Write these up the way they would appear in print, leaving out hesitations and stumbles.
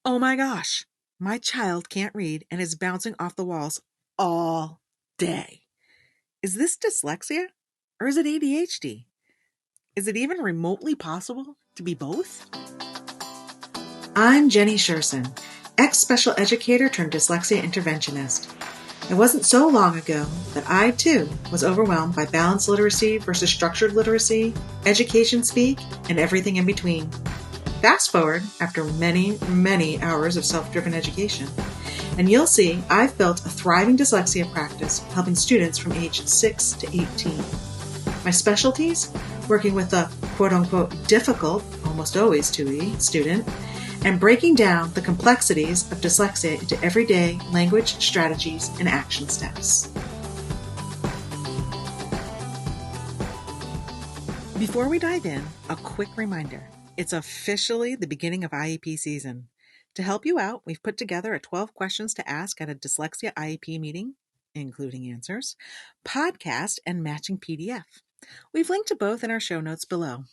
Oh my gosh, my child can't read and is bouncing off the walls all day. Is this dyslexia or is it ADHD? Is it even remotely possible to be both? I'm Jenny Sherson, ex-special educator turned dyslexia interventionist. It wasn't so long ago that I, too, was overwhelmed by balanced literacy versus structured literacy, education speak, and everything in between. Fast forward after many, many hours of self-driven education, and you'll see I've built a thriving dyslexia practice helping students from age 6 to 18. My specialties? Working with the quote-unquote difficult, almost always 2E, student, and breaking down the complexities of dyslexia into everyday language, strategies, and action steps. Before we dive in, a quick reminder. It's officially the beginning of IEP season. To help you out, we've put together a 12 questions to ask at a dyslexia IEP meeting, including answers, podcast, and matching PDF. We've linked to both in our show notes below.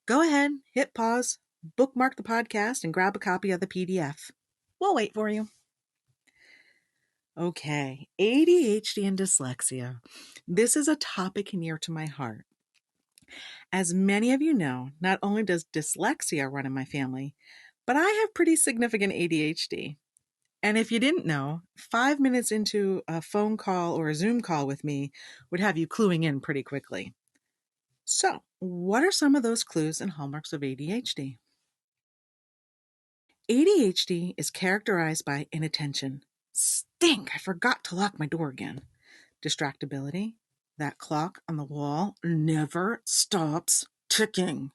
Go ahead, hit pause, bookmark the podcast, and grab a copy of the PDF. We'll wait for you. Okay, ADHD and dyslexia. This is a topic near to my heart. As many of you know, not only does dyslexia run in my family, but I have pretty significant ADHD. And if you didn't know, 5 minutes into a phone call or a Zoom call with me would have you cluing in pretty quickly. So, what are some of those clues and hallmarks of ADHD? ADHD is characterized by inattention. Stink, I forgot to lock my door again. Distractibility. That clock on the wall never stops ticking.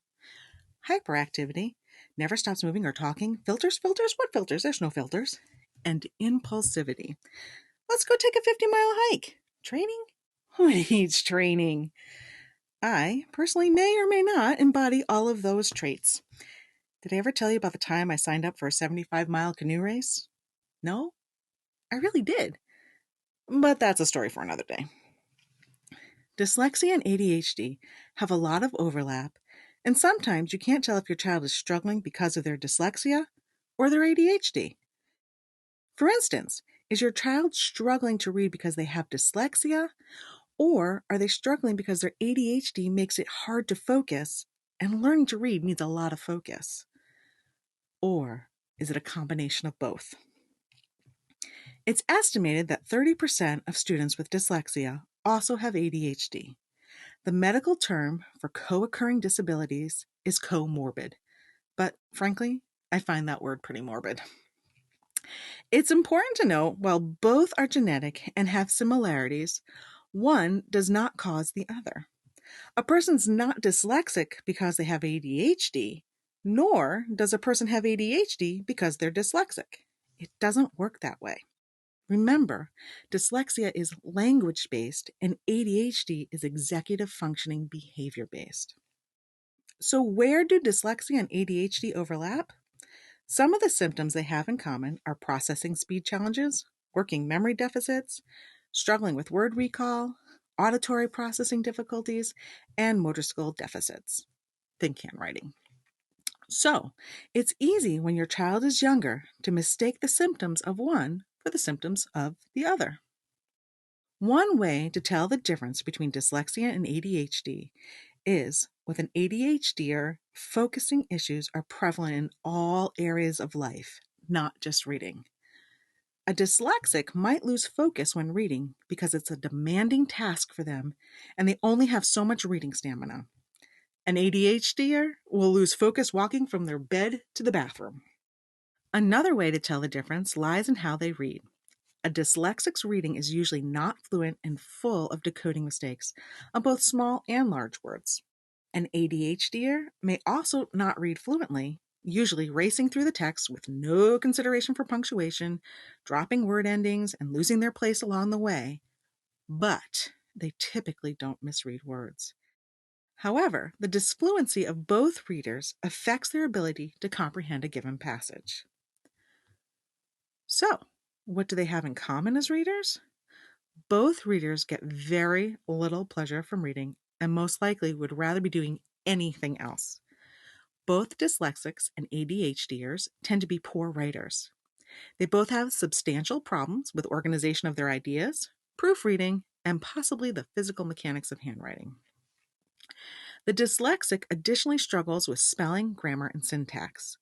Hyperactivity. Never stops moving or talking. Filters? What filters? There's no filters. And impulsivity. Let's go take a 50-mile hike. Training? Who needs training? I personally may or may not embody all of those traits. Did I ever tell you about the time I signed up for a 75-mile canoe race? No? I really did. But that's a story for another day. Dyslexia and ADHD have a lot of overlap, and sometimes you can't tell if your child is struggling because of their dyslexia or their ADHD. For instance, is your child struggling to read because they have dyslexia, or are they struggling because their ADHD makes it hard to focus and learning to read needs a lot of focus? Or is it a combination of both? It's estimated that 30% of students with dyslexia also have ADHD. The medical term for co-occurring disabilities is comorbid, but frankly, I find that word pretty morbid. It's important to note while both are genetic and have similarities, one does not cause the other. A person's not dyslexic because they have ADHD, nor does a person have ADHD because they're dyslexic. It doesn't work that way. Remember, dyslexia is language-based and ADHD is executive functioning behavior-based. So where do dyslexia and ADHD overlap? Some of the symptoms they have in common are processing speed challenges, working memory deficits, struggling with word recall, auditory processing difficulties, and motor skill deficits. Think handwriting. So, it's easy when your child is younger to mistake the symptoms of one for the symptoms of the other. One way to tell the difference between dyslexia and ADHD is with an ADHDer, focusing issues are prevalent in all areas of life, not just reading. A dyslexic might lose focus when reading because it's a demanding task for them and they only have so much reading stamina. An ADHDer will lose focus walking from their bed to the bathroom. Another way to tell the difference lies in how they read. A dyslexic's reading is usually not fluent and full of decoding mistakes on both small and large words. An ADHDer may also not read fluently, usually racing through the text with no consideration for punctuation, dropping word endings, and losing their place along the way, but they typically don't misread words. However, the disfluency of both readers affects their ability to comprehend a given passage. So, what do they have in common as readers? Both readers get very little pleasure from reading and most likely would rather be doing anything else. Both dyslexics and ADHDers tend to be poor writers. They both have substantial problems with organization of their ideas, proofreading, and possibly the physical mechanics of handwriting. The dyslexic additionally struggles with spelling, grammar, and syntax.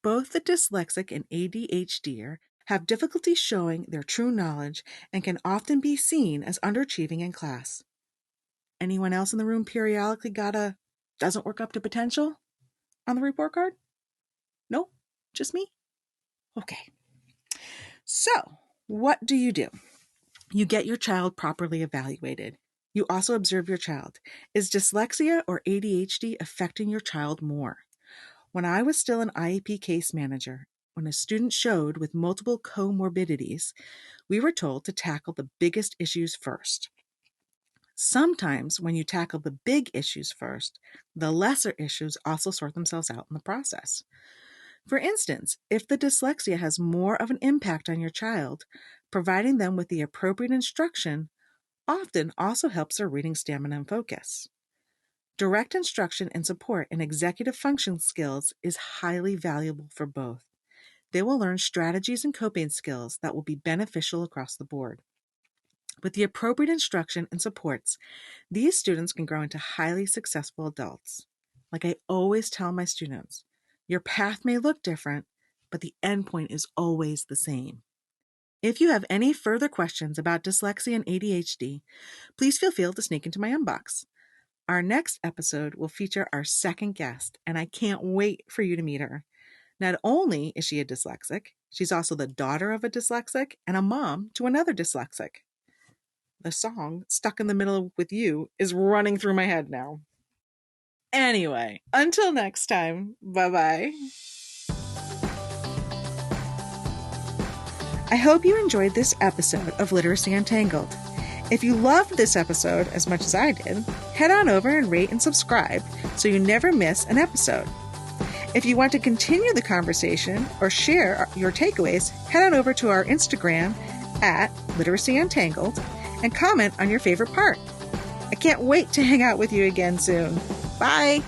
Both the dyslexic and ADHDer have difficulty showing their true knowledge and can often be seen as underachieving in class. Anyone else in the room periodically got a doesn't work up to potential on the report card? No? Just me? Okay. So, what do? You get your child properly evaluated. You also observe your child. Is dyslexia or ADHD affecting your child more? When I was still an IEP case manager, when a student showed with multiple comorbidities, we were told to tackle the biggest issues first. Sometimes when you tackle the big issues first, the lesser issues also sort themselves out in the process. For instance, if the dyslexia has more of an impact on your child, providing them with the appropriate instruction often also helps their reading stamina and focus. Direct instruction and support in executive function skills is highly valuable for both. They will learn strategies and coping skills that will be beneficial across the board. With the appropriate instruction and supports, these students can grow into highly successful adults. Like I always tell my students, your path may look different, but the endpoint is always the same. If you have any further questions about dyslexia and ADHD, please feel free to sneak into my inbox. Our next episode will feature our second guest, and I can't wait for you to meet her. Not only is she a dyslexic, she's also the daughter of a dyslexic and a mom to another dyslexic. The song, Stuck in the Middle with You, is running through my head now. Anyway, until next time, bye-bye. I hope you enjoyed this episode of Literacy Untangled. If you loved this episode as much as I did, head on over and rate and subscribe so you never miss an episode. If you want to continue the conversation or share your takeaways, head on over to our Instagram at Literacy Untangled and comment on your favorite part. I can't wait to hang out with you again soon. Bye!